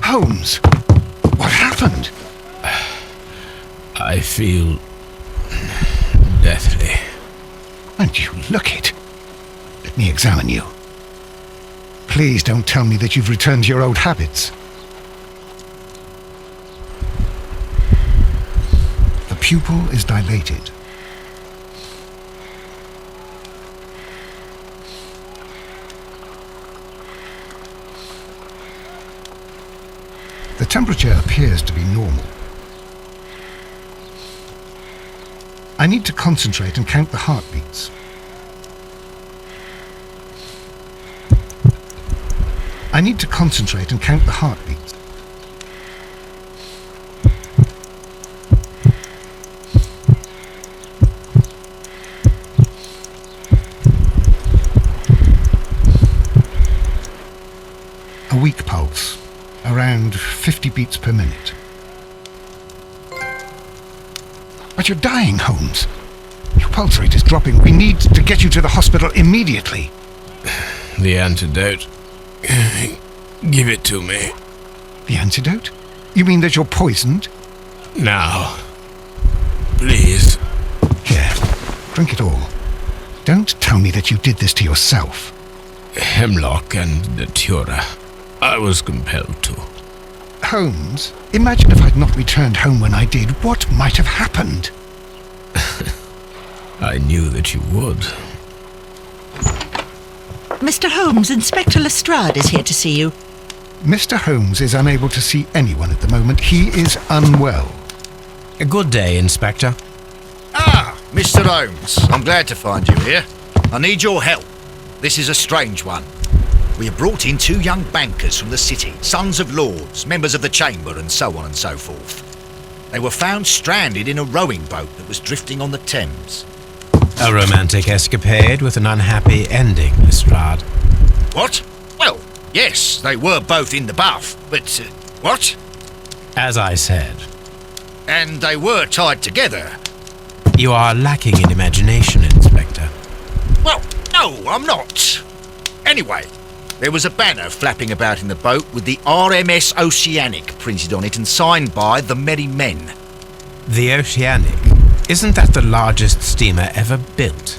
Holmes, what happened? I feel deathly. And you look it. Let me examine you. Please don't tell me that you've returned to your old habits. The pupil is dilated. The temperature appears to be normal. I need to concentrate and count the heartbeats. I need to concentrate and count the heartbeats. A weak pulse, around 50 beats per minute. But you're dying, Holmes. Your pulse rate is dropping. We need to get you to the hospital immediately. The antidote. Give it to me. The antidote? You mean that you're poisoned? Now. Please. Here, drink it all. Don't tell me that you did this to yourself. Hemlock and datura. I was compelled to. Holmes, imagine if I'd not returned home when I did. What might have happened? I knew that you would. Mr. Holmes, Inspector Lestrade is here to see you. Mr. Holmes is unable to see anyone at the moment. He is unwell. A good day, Inspector. Ah, Mr. Holmes, I'm glad to find you here. I need your help. This is a strange one. We have brought in 2 young bankers from the city, sons of lords, members of the chamber, and so on and so forth. They were found stranded in a rowing boat that was drifting on the Thames. A romantic escapade with an unhappy ending, Lestrade. What? Well, yes, they were both in the bath, but... what? As I said, And they were tied together. you are lacking in imagination, Inspector. Well, no, I'm not. Anyway, there was a banner flapping about in the boat with the RMS Oceanic printed on it and signed by the Merry Men. The Oceanic. Isn't that the largest steamer ever built?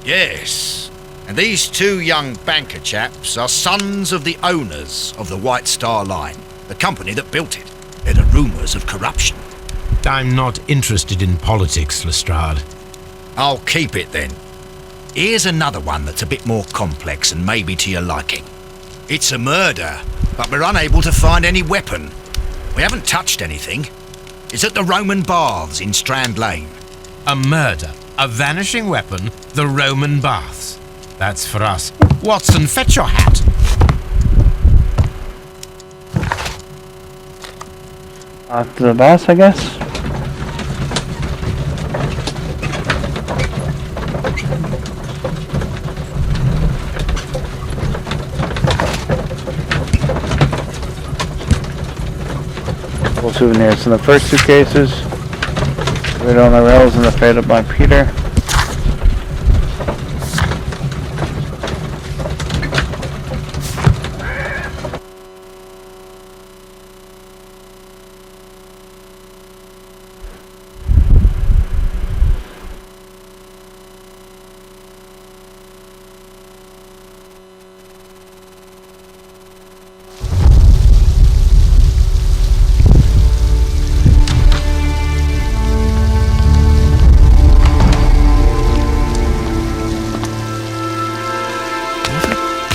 Yes, and these 2 young banker chaps are sons of the owners of the White Star Line, the company that built it. There are rumours of corruption. I'm not interested in politics, Lestrade. I'll keep it then. Here's another one that's a bit more complex and maybe to your liking. It's a murder, but we're unable to find any weapon. We haven't touched anything. It's at the Roman Baths in Strand Lane. A murder, a vanishing weapon, the Roman Baths. That's for us. Watson, fetch your hat. After the baths, I guess. Couple souvenirs in the first 2 cases. Right on the rails and the faded by Peter.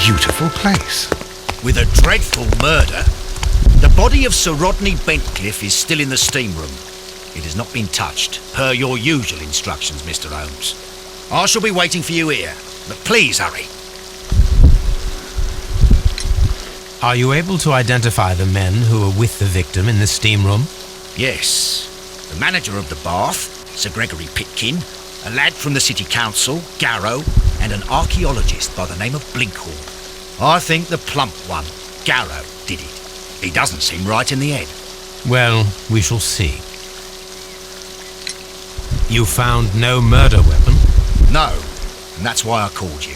Beautiful place. With a dreadful murder. The body of Sir Rodney Bentcliffe is still in the steam room. It has not been touched, per your usual instructions, Mr. Holmes. I shall be waiting for you here, but please hurry. Are you able to identify the men who were with the victim in the steam room? Yes. The manager of the bath, Sir Gregory Pitkin, a lad from the City Council, Garrow, and an archaeologist by the name of Blinkhorn. I think the plump one, Garrow, did it. He doesn't seem right in the head. Well, we shall see. You found no murder weapon? No, and that's why I called you.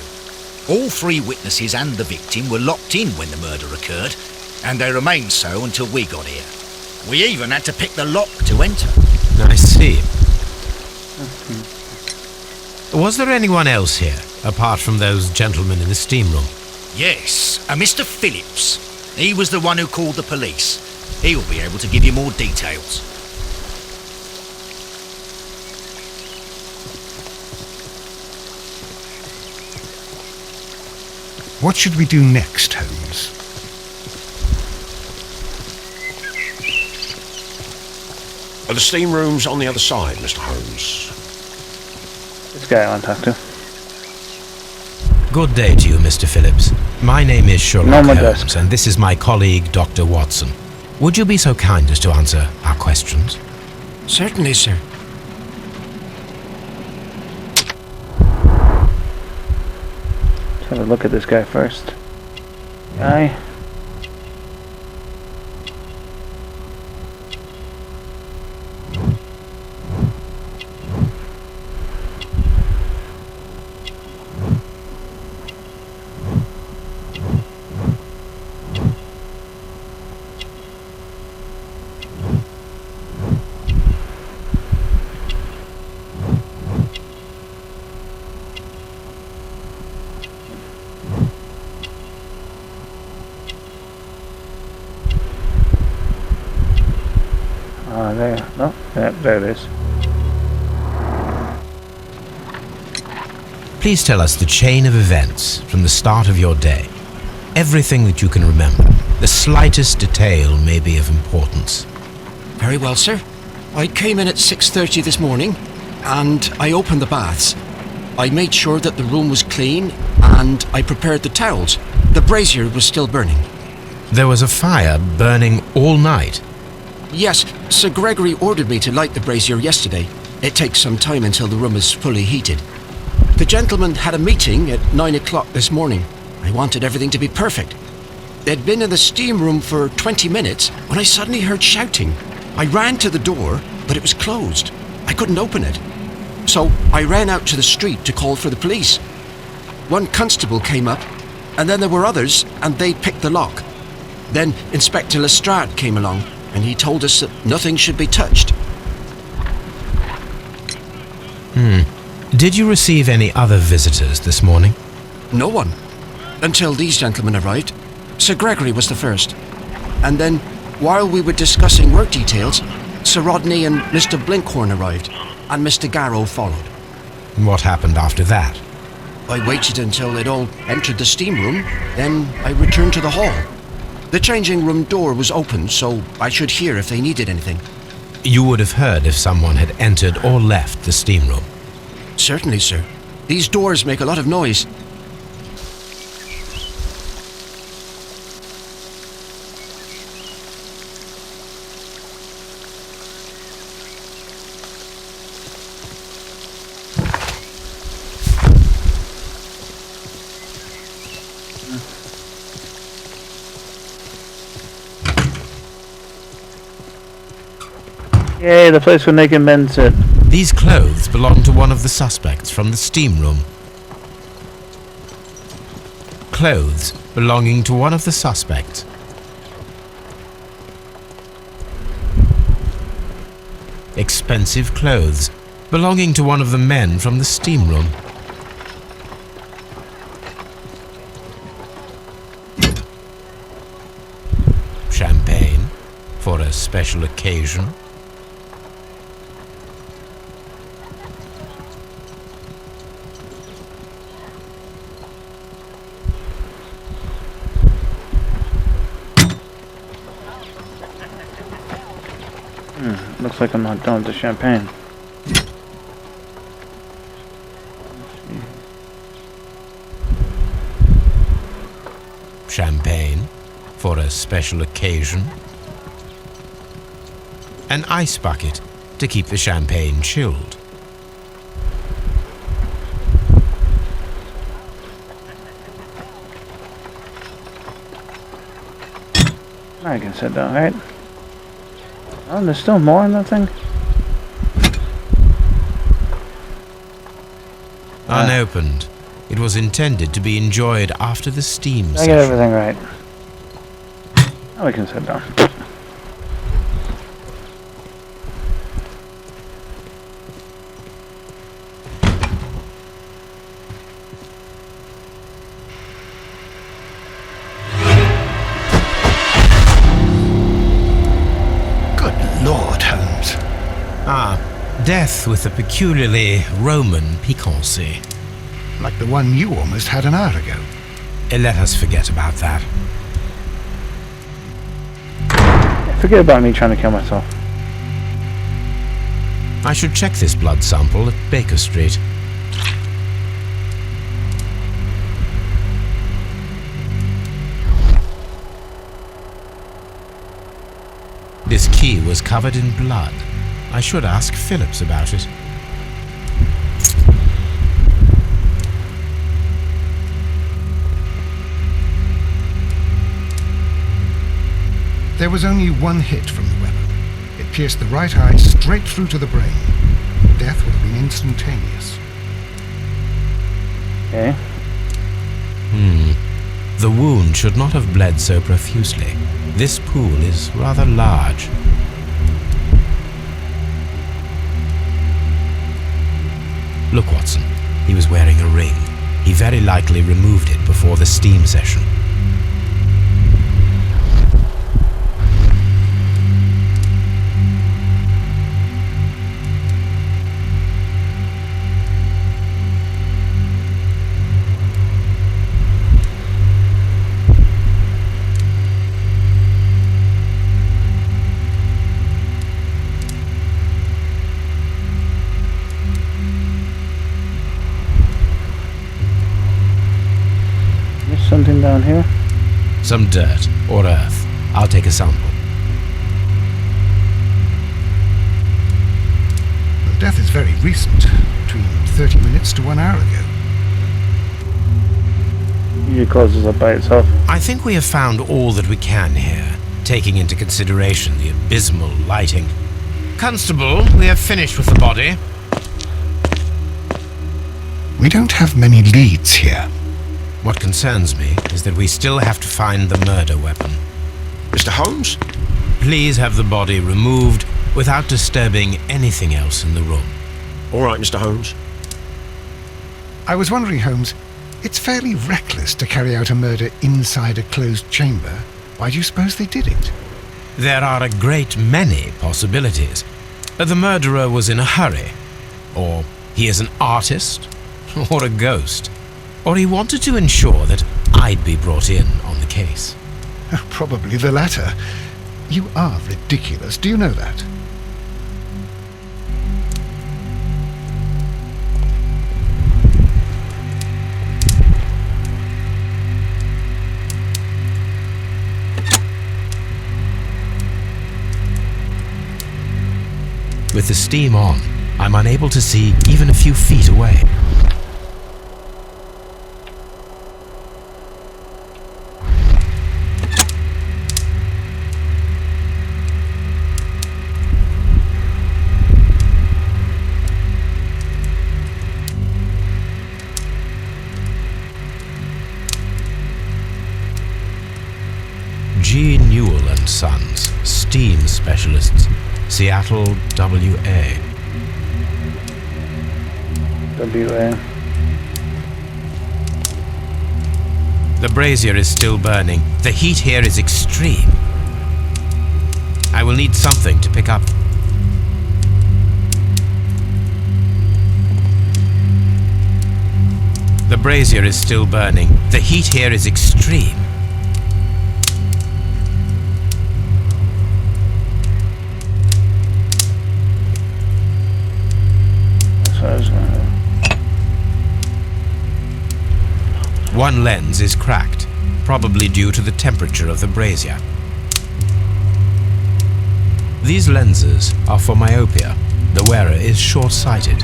All three witnesses and the victim were locked in when the murder occurred, and they remained so until we got here. We even had to pick the lock to enter. I see. Was there anyone else here, apart from those gentlemen in the steam room? Yes, a Mr. Phillips. He was the one who called the police. He'll be able to give you more details. What should we do next, Holmes? The steam room's on the other side, Mr. Holmes. This guy I want to talk to. Good day to you, Mr. Phillips. My name is Sherlock No, my Holmes, desk. and this is my colleague, Dr. Watson. Would you be so kind as to answer our questions? Certainly, sir. Let's have a look at this guy first. Guy. There. No, yeah, there it is. Please tell us the chain of events from the start of your day. Everything that you can remember. The slightest detail may be of importance. Very well, sir. I came in at 6:30 this morning, and I opened the baths. I made sure that the room was clean, and I prepared the towels. The brazier was still burning. There was a fire burning all night. Yes, Sir Gregory ordered me to light the brazier yesterday. It takes some time until the room is fully heated. The gentleman had a meeting at 9 o'clock this morning. I wanted everything to be perfect. They'd been in the steam room for 20 minutes when I suddenly heard shouting. I ran to the door, but it was closed. I couldn't open it. So I ran out to the street to call for the police. One constable came up, and then there were others, and they picked the lock. Then Inspector Lestrade came along, and he told us that nothing should be touched. Did you receive any other visitors this morning? No one. Until these gentlemen arrived. Sir Gregory was the first. And then, while we were discussing work details, Sir Rodney and Mr. Blinkhorn arrived, and Mr. Garrow followed. What happened after that? I waited until they'd all entered the steam room, then I returned to the hall. The changing room door was open, so I should hear if they needed anything. You would have heard if someone had entered or left the steam room. Certainly, sir. These doors make a lot of noise. Yay, the place where naked men sit. These clothes belong to one of the suspects from the steam room. Clothes belonging to one of the suspects. Expensive clothes belonging to one of the men from the steam room. Champagne for a special occasion. Looks like I'm not done with the champagne. Champagne for a special occasion. An ice bucket to keep the champagne chilled. I can sit down, right? Oh, there's still more in that thing? Unopened. It was intended to be enjoyed after the steam I get session. everything right. Now we can sit down. Good Lord, Holmes. Ah, death with a peculiarly Roman piquancy. Like the one you almost had an hour ago. Let us forget about that. Forget about me trying to kill myself. I should check this blood sample at Baker Street. This key was covered in blood. I should ask Phillips about it. There was only one hit from the weapon. It pierced the right eye straight through to the brain. Death would have been instantaneous. Okay. The wound should not have bled so profusely. This pool is rather large. Look, Watson. He was wearing a ring. He very likely removed it before the steam session. There's something down here. Some dirt or earth. I'll take a sample. The death is very recent, between 30 minutes to 1 hour ago. Usually closes up by itself. I think we have found all that we can here, taking into consideration the abysmal lighting. Constable, we have finished with the body. We don't have many leads here. What concerns me is that we still have to find the murder weapon. Mr. Holmes? Please have the body removed without disturbing anything else in the room. All right, Mr. Holmes. I was wondering, Holmes, it's fairly reckless to carry out a murder inside a closed chamber. Why do you suppose they did it? There are a great many possibilities. The murderer was in a hurry, or he is an artist, or a ghost, or he wanted to ensure that I'd be brought in on the case. Probably the latter. You are ridiculous, do you know that? With the steam on, I'm unable to see even a few feet away. G. Newell and Sons, steam specialists, Seattle, WA. WA. The brazier is still burning. The heat here is extreme. I will need something to pick up. The brazier is still burning. The heat here is extreme. So I was gonna... One lens is cracked, probably due to the temperature of the brazier. These lenses are for myopia. The wearer is short-sighted.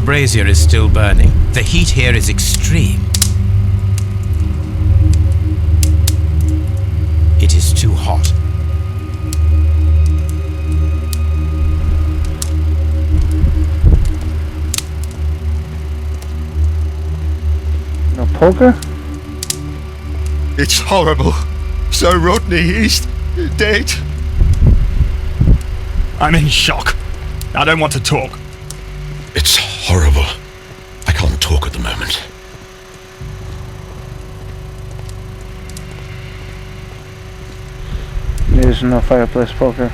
brazier is still burning. The heat here is extreme. It is too hot. No poker? It's horrible. So Rodney, he's dead. I'm in shock. I don't want to talk. It's horrible. I can't talk at the moment. There's no fireplace poker.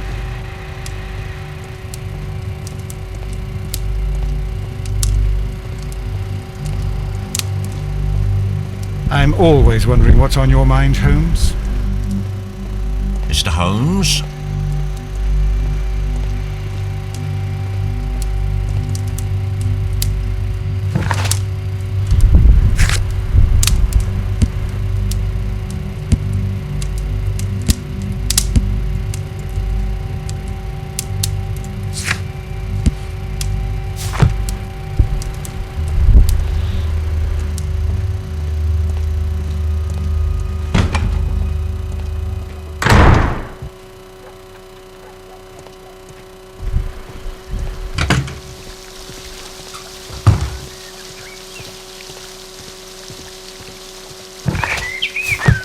I'm always wondering what's on your mind, Holmes. Mr. Holmes?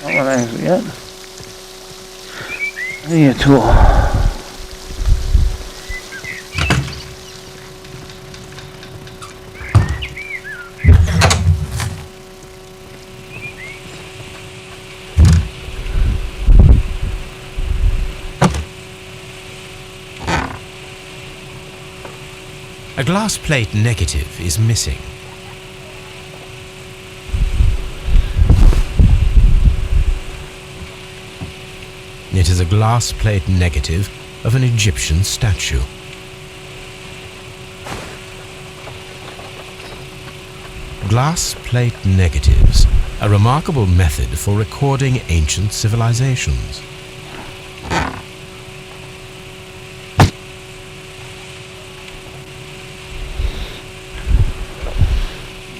Not what I actually yet. I need a tool. A glass plate negative is missing. It is a glass plate negative of an Egyptian statue. Glass plate negatives, a remarkable method for recording ancient civilizations.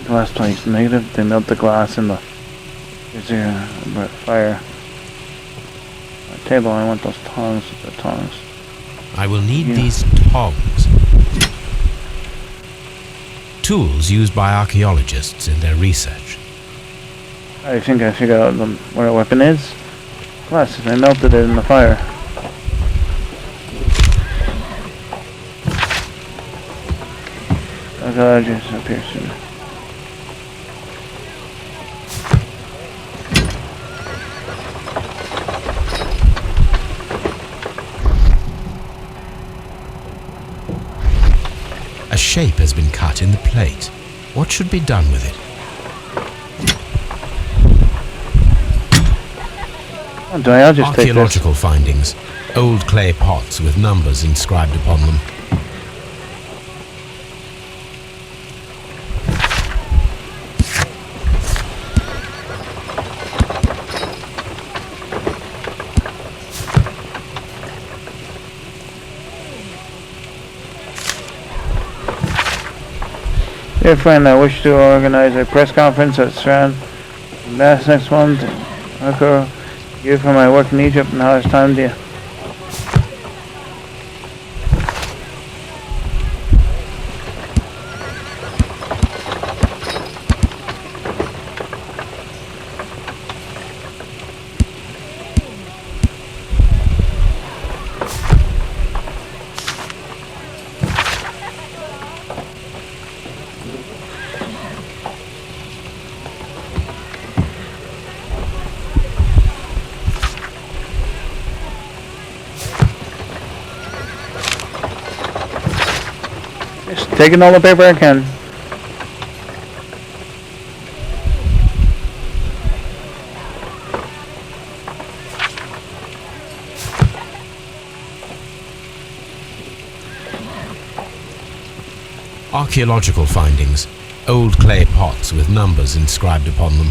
Glass plates negative. They melt the glass in the fire. Table. I want those tongs. The tongs. I will need these tongs. Tools used by archaeologists in their research. I think I figured out what a weapon is. Glasses. I melted it in the fire. Archaeologists appear soon. A shape has been cut in the plate. What should be done with it? I'll just take this. Archaeological findings. Old clay pots with numbers inscribed upon them. Dear friend, I wish to organize a press conference at Strand next month. I could you for my work in Egypt and how it's time to you. Just taking all the paper I can. Archaeological findings. Old clay pots with numbers inscribed upon them.